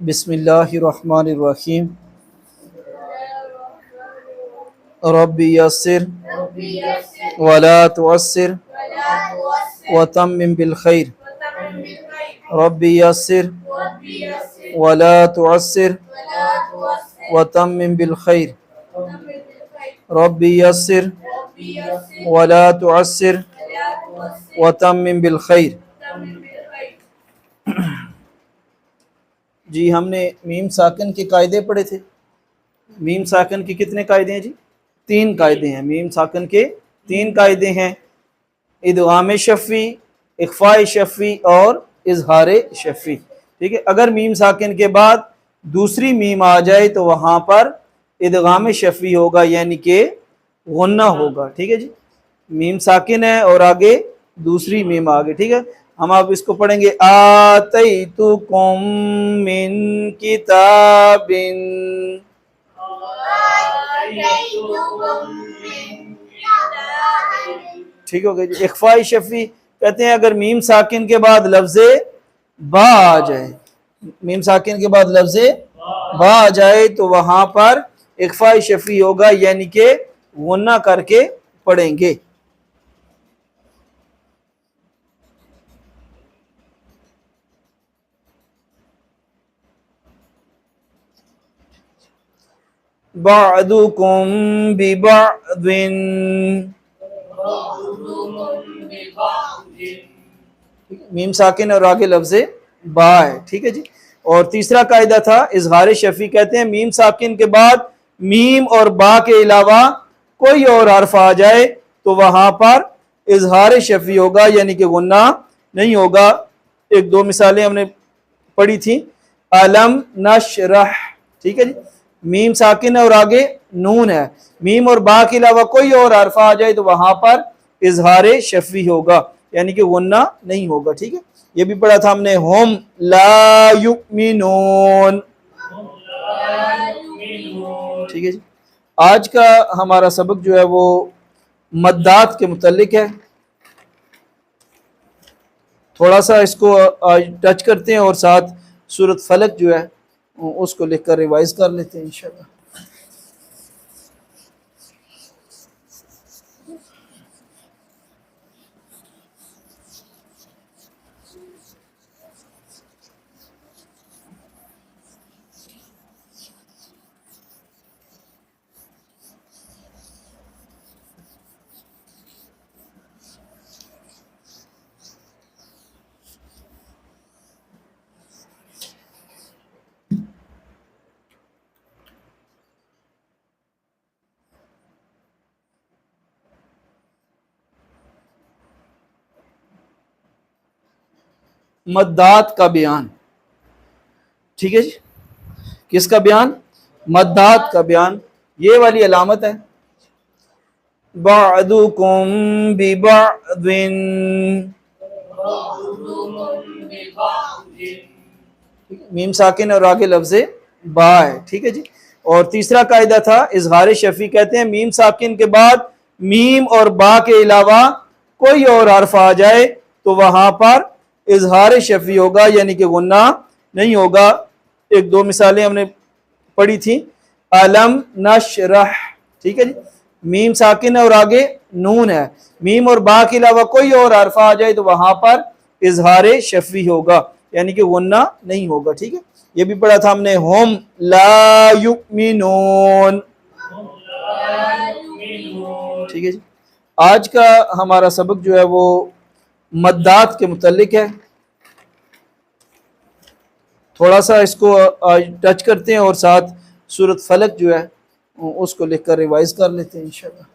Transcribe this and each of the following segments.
बिस्मिल्लाहिर्रहमानिर्रहीम। रब्बी यस्सिर वला तुअस्सिर वतम्मिम बिल खैर। रब्बी यस्सिर वला तुअस्सिर वतम्मिम बिल खैर। रब्बी यस्सिर वला तुअस्सिर वतम्मिम बिल खैर। जी हमने मीम साकिन के कायदे पढ़े थे। मीम साकिन के कितने कायदे हैं जी? 3 कायदे हैं। मीम साकिन के 3 कायदे हैं, इदगाम शफ़ी, इख्फा शफ़ी और इजहार शफ़ी। ठीक है, अगर मीम साकिन के बाद दूसरी मीम आ जाए तो वहाँ पर इदगाम शफ़ी होगा, यानी कि गुन्ना होगा। ठीक है जी, मीम साकिन है और आगे दूसरी मीम आगे। ठीक है, हम आप इसको पढ़ेंगे। आतैतुकुम मिन किताबिन। ठीक हो गया जी। इख्फाई शफ़ी कहते हैं अगर मीम साकिन के बाद लफ्ज़े बा आ जाए, मीम साकिन के बाद लफ्ज़े बा आ जाए तो वहां पर इख्फाई शफ़ी होगा, यानी कि गुन्ना करके पढ़ेंगे। बादुकुम बिबादिन। मीम साकिन और आगे लफ्ज़े बा है। ठीक है जी। और तीसरा कायदा था इजहार शफ़ी, कहते हैं मीम साकिन के बाद मीम और बा के अलावा कोई और हर्फ आ जाए तो वहां पर इजहार शफ़ी होगा, यानी कि गुन्ना नहीं होगा। एक दो मिसालें हमने पढ़ी थी। अलम नशरह। ठीक है जी, मीम साकिन है और आगे नून है, मीम और बा के अलावा कोई और हर्फ आ जाए तो वहां पर इजहार शफ़ी होगा, यानी कि गुन्ना नहीं होगा। ठीक है, ये भी पढ़ा था हमने। हम ला युमिनून। ठीक है जी। आज का हमारा सबक जो है वो मद्दात के मुतल्लिक है। थोड़ा सा इसको टच करते हैं और साथ सूरत फलक जो है उसको लिखकर रिवाइज कर लेते हैं इंशाल्लाह। मद्दात का बयान। ठीक है जी, किसका बयान? मद्दात का बयान। ये वाली अलामत है। बादुकुम बिबादिन। मीम साकिन और आगे लफ्ज़े बा है। ठीक है जी। और तीसरा कायदा था इजहार शफ़ी, कहते हैं मीम साकिन के बाद मीम और बा के अलावा कोई और हर्फ आ जाए तो वहां पर इजहार शफ़ी होगा, यानी कि गुन्ना नहीं होगा। एक दो मिसालें हमने पढ़ी थी। अलम नशरह। ठीक है जी, मीम साकिन है और आगे नून है, मीम और बा के अलावा कोई और हर्फ आ जाए तो वहां पर इजहार शफ़ी होगा, यानी कि गुन्ना नहीं होगा। ठीक है, ये भी पढ़ा था हमने। हम ला युमिनून। ठीक है जी। आज का हमारा सबक जो है वो मद्दात के मुतल्लिक है। थोड़ा सा इसको टच करते हैं और साथ सूरत फलक जो है उसको लिखकर रिवाइज कर लेते हैं इंशाल्लाह।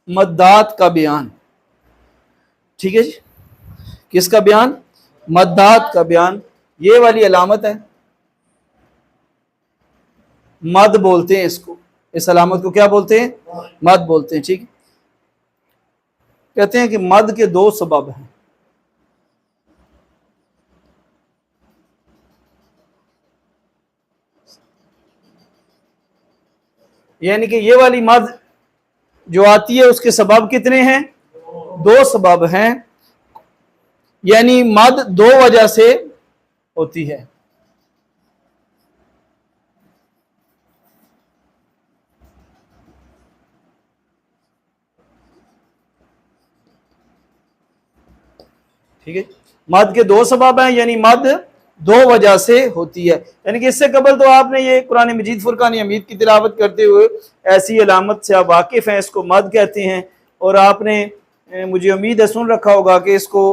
मद्दात का बयान। ठीक है जी, किसका बयान? मद्दात का बयान। ये वाली अलामत है, मद बोलते हैं इसको, इस अलामत को क्या बोलते हैं? मद बोलते हैं। ठीक है, कहते हैं कि मद के दो सबब हैं। यानी कि ये वाली मद जो आती है उसके सबब कितने हैं? दो सबब हैं, यानी मद दो वजह से होती है। ठीक है, मद के दो सबब हैं, यानी मद दो वजह से होती है। यानी कि इससे कबल तो आपने ये कुरान मजीद फुरकान हमीद की तिलावत करते हुए ऐसी अलामत से आप वाकिफ हैं, इसको मद कहते हैं। और आपने मुझे उम्मीद है सुन रखा होगा कि इसको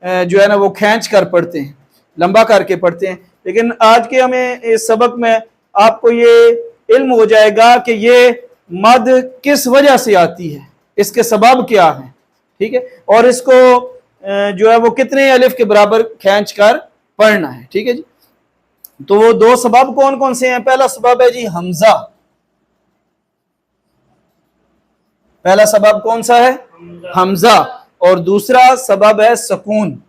जो है ना वो खींच कर पढ़ते हैं, लंबा करके पढ़ते हैं। लेकिन आज के हमें इस सबक में आपको ये इल्म हो जाएगा कि ये मद किस वजह से आती है, इसके सबब क्या हैं। ठीक है, और इसको जो है वो कितने अलिफ के बराबर खींच कर पढ़ना है। ठीक है जी, तो वो दो सबब कौन कौन से हैं? पहला सबब है जी हमजा। पहला सबब कौन सा है? हमजा। और दूसरा सबब है सुकून,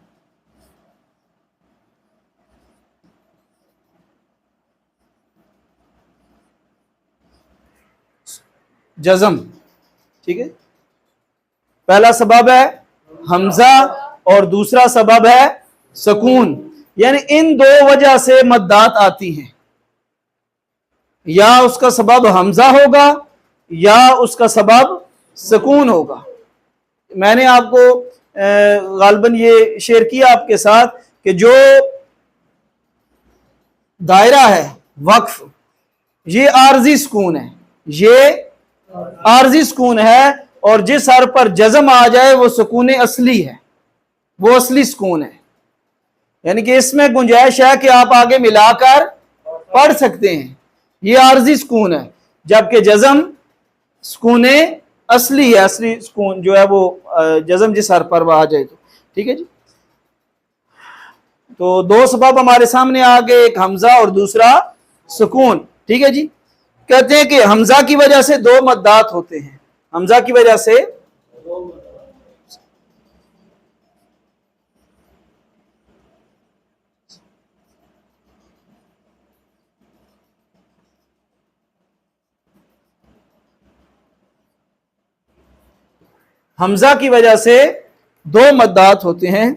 जज़म। ठीक है, पहला सबब है हमजा और दूसरा सबब है सुकून। यानी इन दो वजह से मद्दात आती हैं, या उसका सबब हमजा होगा या उसका सबब सुकून होगा। मैंने आपको गालबन ये शेयर किया आपके साथ कि जो दायरा है वक्फ, ये आर्जी सुकून है, ये आर्जी सुकून है। और जिस हर पर जज़म आ जाए वो सुकून असली है, वो असली सुकून है। यानी कि इसमें गुंजाइश है कि आप आगे मिलाकर पढ़ सकते हैं, ये आर्जी सुकून है। जबकि जज़म सुकून असली है, असली सुकून जो है वो जज़म जिस हर पर आ जाए तो। ठीक है जी, तो दो सबब हमारे सामने आ गए, एक हमजा और दूसरा सुकून। ठीक है जी, कहते हैं कि हमजा की वजह से दो मद्दात होते हैं, हमजा की वजह से हमजा की वजह से दो मद्दात होते हैं।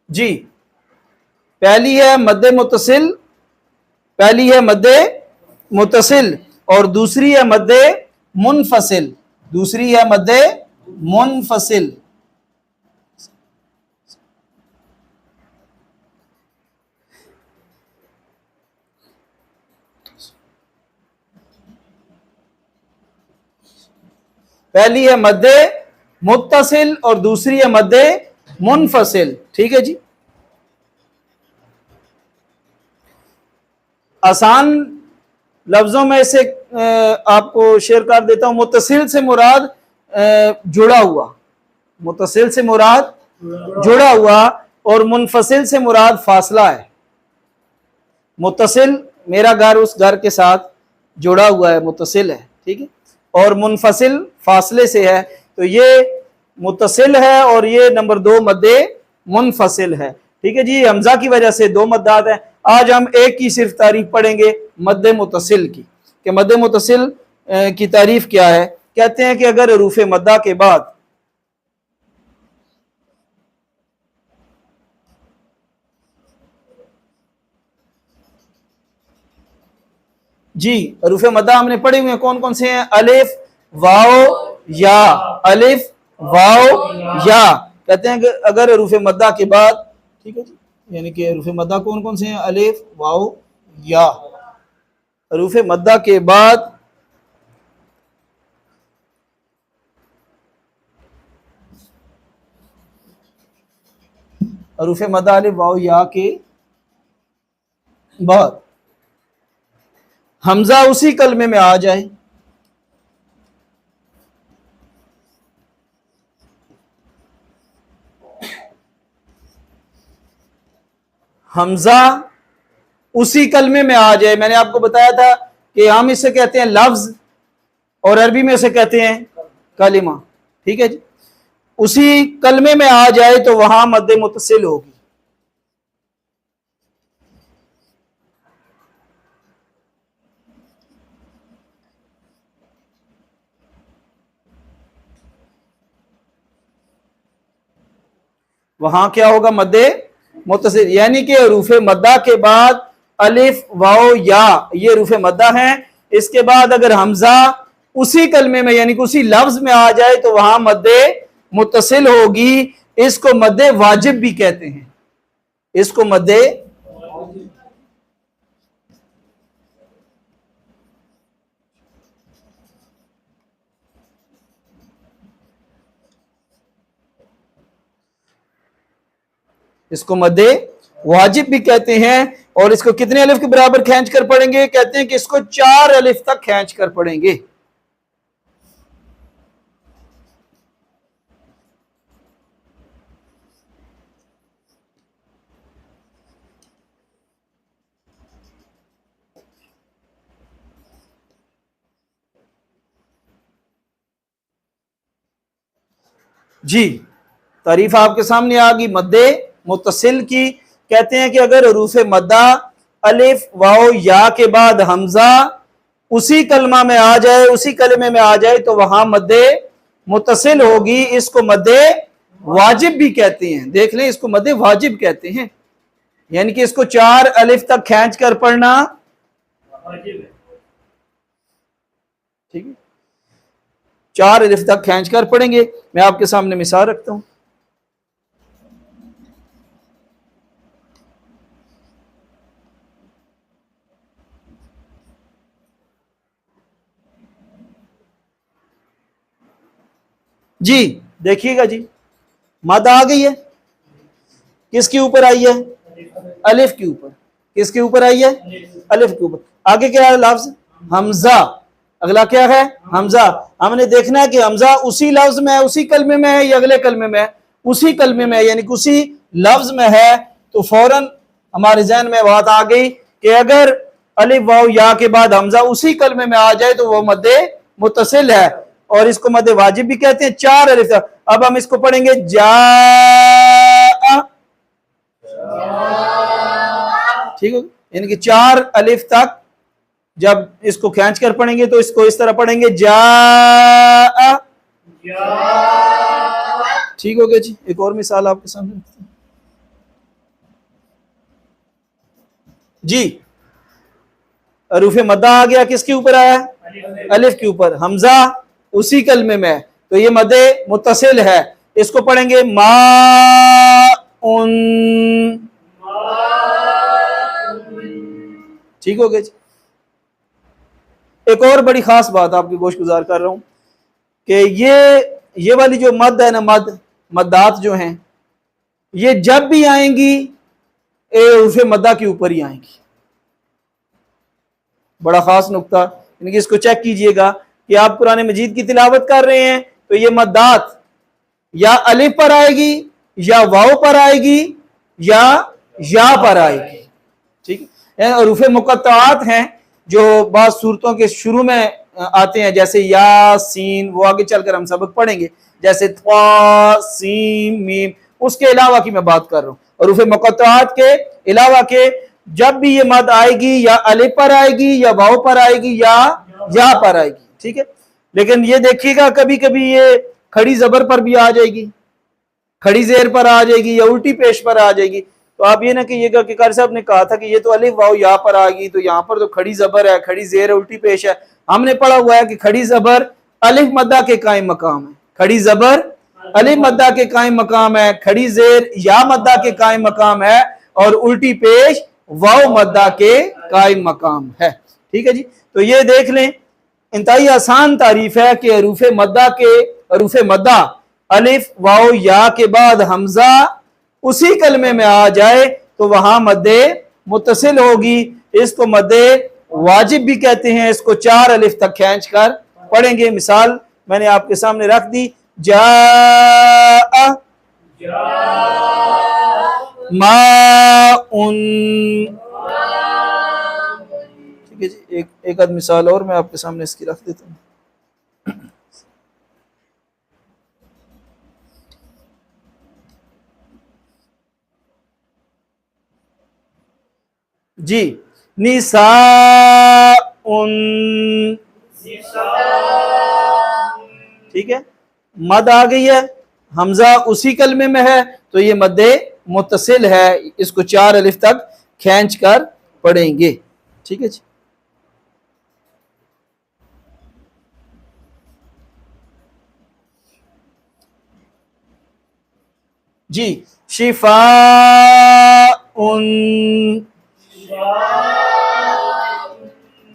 जी, पहली है मद्दे मुतसिल, पहली है मद्दे मुतसिल और दूसरी है मद्दे मुनफसिल, दूसरी है मद्दे मुनफसिल। पहली है मद्दे मुत्तसिल और दूसरी है मद्दे मुनफसिल। ठीक है जी, आसान लफ्जों में से आपको शेयर कर देता हूं। मुत्तसिल से मुराद जुड़ा हुआ, मुत्तसिल से मुराद जुड़ा हुआ और मुनफसिल से मुराद फासला है। मुत्तसिल मेरा घर उस घर के साथ जुड़ा हुआ है, मुत्तसिल है। ठीक है, और मुनफसिल फासले से है, तो ये मुत्तसिल है और ये नंबर दो मद्दे मुनफसिल है। ठीक है जी, हमजा की वजह से दो मद्दात हैं। आज हम एक की सिर्फ तारीफ पढ़ेंगे मद्दे मुत्तसिल की, कि मद्दे मुत्तसिल की तारीफ क्या है। कहते हैं कि अगर हरूफ मद्दा के बाद जी हरूफ मद्दा हमने पढ़े हुए हैं, कौन कौन से हैं? अलिफ वाओ या, अलिफ वाओ या। कहते हैं कि अगर हरूफ मद्दा के बाद, ठीक है जी, यानी कि हरूफ मद्दा कौन कौन से हैं? अलिफ वाओ या। हरूफ मद्दा के बाद हरूफ मद्दा अलिफ वाव या के बाद हमजा उसी कलमे में आ जाए, हमजा उसी कलमे में आ जाए। मैंने आपको बताया था कि हम इसे कहते हैं लफ्ज और अरबी में उसे कहते हैं कलिमा, ठीक है जी। उसी कलमे में आ जाए तो वहां मद्दे मुत्तसिल होगी। वहां क्या होगा, मद्दे मुत्तसिल, यानी कि हरूफ मद्दा के बाद अलिफ वाओ या ये हरूफ मद्दा है। इसके बाद अगर हमजा उसी कलमे में यानी कि उसी लफ्ज में आ जाए तो वहां मद्दे मुत्तसिल होगी। इसको मद्दे वाजिब भी कहते हैं, इसको मद्दे इसको मद्दे वाजिब भी कहते हैं। और इसको कितने अलिफ के बराबर खींच कर पढ़ेंगे, कहते हैं कि इसको 4 अलिफ तक खींच कर पढ़ेंगे। जी, तारीफ आपके सामने आ गई मद्दे मुत्तसिल की। कहते हैं कि अगर हरूफ मद्दा अलिफ वाओ या के बाद हमजा उसी कलमा में आ जाए, उसी कलमे में आ जाए तो वहां मद्दे मुत्तसिल होगी। इसको मद्दे वाजिब भी कहते हैं। देख लें, इसको मद्दे वाजिब कहते हैं, यानी कि इसको 4 अलिफ तक खींच कर पढ़ना वाजिब है, ठीक है। 4 अलिफ तक खींच कर पढ़ेंगे। मैं आपके सामने मिसाल रखता हूं। जी देखिएगा जी, मद आ गई है, किसके ऊपर आई है, अलिफ के ऊपर। किसके ऊपर आई है, अलिफ के ऊपर। आगे क्या है लफ्ज हमजा, अगला क्या है हमजा। हमने देखना है कि हमजा उसी लफ्ज में है, उसी कलमे में है या अगले कलमे में है, उसी कलमे में है यानी कि उसी लफ्ज में है। तो फौरन हमारे जहन में बात आ गई कि अगर अलिफ वाव या के बाद हमजा उसी कलमे में आ जाए तो वह मद्दे मुत्तसिल है और इसको मद्दे वाजिब भी कहते हैं। 4 अलिफ तक। अब हम इसको पढ़ेंगे जा, ठीक है, यानी कि 4 अलिफ तक जब इसको खींच कर पढ़ेंगे तो इसको इस तरह पढ़ेंगे जा, ठीक हो गया जी। एक और मिसाल आपके सामने रखते हैं जी। हरूफ मद्दा आ गया, किसके ऊपर आया, अलिफ के ऊपर। हमजा उसी कलमे में है तो ये मद्दे मुत्तसिल है। इसको पढ़ेंगे मा उन, ठीक हो गया जी। एक और बड़ी खास बात आपकी गोश गुजार कर रहा हूं कि ये वाली जो मद है ना, मद्दात जो हैं ये जब भी आएंगी हरूफ मद्दा के ऊपर ही आएंगी। बड़ा खास नुक्ता, यानी कि इसको चेक कीजिएगा कि आप कुरान मजीद की तिलावत कर रहे हैं तो ये मद्दात या अलिफ पर आएगी या वाव पर आएगी या पर आएगी, ठीक है। हरूफ मुक़त्तआत हैं जो बाज़ सूरतों के शुरू में आते हैं, जैसे या सीन, वो आगे चलकर हम सबक पढ़ेंगे, जैसे त्वा सीन मीम। उसके अलावा की मैं बात कर रहा हूँ, हरूफ मुक़त्तआत के अलावा के जब भी ये मद आएगी या अलिफ पर आएगी या वाव पर आएगी या पर आएगी, ठीक है। लेकिन ये देखिएगा कभी कभी ये खड़ी जबर पर भी आ जाएगी, खड़ी जेर पर आ जाएगी या उल्टी पेश पर आ जाएगी। तो आप ये ना कहिएगा कि कारी साहब ने कहा था कि ये तो अलिफ वाव यहाँ पर आ गई, तो यहाँ पर तो खड़ी जबर है, खड़ी जेर उल्टी पेश है। हमने पढ़ा हुआ है कि खड़ी जबर अलिफ मद्दा के कायम मकाम है, खड़ी जबर अलिफ मद्दा के कायम मकाम है, खड़ी जेर या मद्दा के कायम मकाम है और उल्टी पेश वाव मद्दा के कायम मकाम है। ठीक है जी। तो ये देख लें, इंतहाई आसान तारीफ है कि हरूफ मद्दा अलिफ वाओ या के बाद हमजा उसी कलमे में आ जाए तो वहां मद्दे मुत्तसिल होगी। इसको मद्दे वाजिब भी कहते हैं। इसको 4 अलिफ तक खींच कर पढ़ेंगे। मिसाल मैंने आपके सामने रख दी, जा माउन, ठीक है जी। एक आध मिसाल और मैं आपके सामने इसकी रख देता हूँ। जी, निसाउन, ठीक है। मद आ गई है, हमजा उसी कलमे में है तो ये मद्दे मुत्तसिल है। इसको 4 अलिफ तक खींच कर पढ़ेंगे, ठीक है जी। जी, शिफाउन,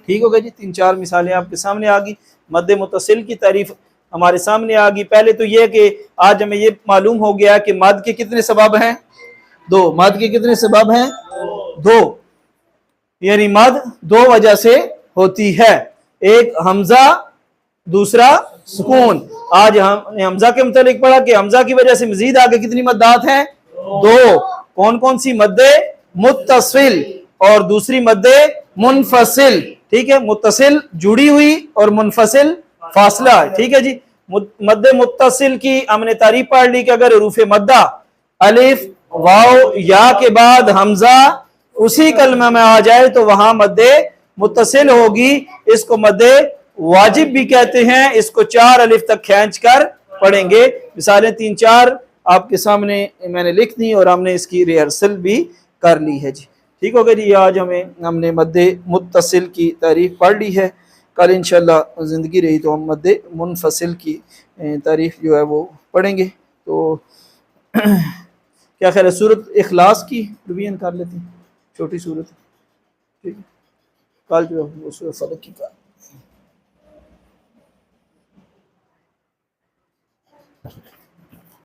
ठीक हो गया जी। 3-4 मिसालें आपके सामने आ गई। मद्दे मुत्तसिल की तारीफ हमारे सामने आ गई। पहले तो ये कि आज हमें ये मालूम हो गया कि मद के कितने सबब हैं, 2। मद के कितने सबब हैं, 2। यानी मद 2 वजह से होती है, एक हमजा, दूसरा सुकून। आज हमने हमजा के मुतालिक पढ़ा कि हमजा की वजह से मजीद आगे कितनी मद्दात हैं, 2। कौन कौन सी, मद्दे मुत्तसिल और दूसरी मद्दे मुनफसिल, ठीक है। मुत्तसिल जुड़ी हुई और मुनफसिल फासला, ठीक है जी। मद्दे मुत्तसिल की हमने तारीफ पढ़ ली कि अगर हरूफ मद्दा अलिफ वाओ या के बाद हमजा उसी कलमे में आ जाए तो वहां मद्दे मुत्तसिल होगी। इसको मद्दे वाजिब भी कहते हैं। इसको 4 अलिफ तक खींच कर पढ़ेंगे। मिसालें 3-4 आपके सामने मैंने लिख दी और हमने इसकी रिहर्सल भी कर ली है जी, ठीक हो गया जी। आज हमने मद्दे मुत्तसिल की तारीफ पढ़ ली है। कल इंशाल्लाह ज़िंदगी रही तो हम मद्दे मुनफसिल की तारीफ जो है वो पढ़ेंगे। तो क्या ख्याल है, सूरत इखलास की रिवीजन कर लेते हैं, छोटी सूरत, ठीक है। कल जो है वो सूरत फलक की का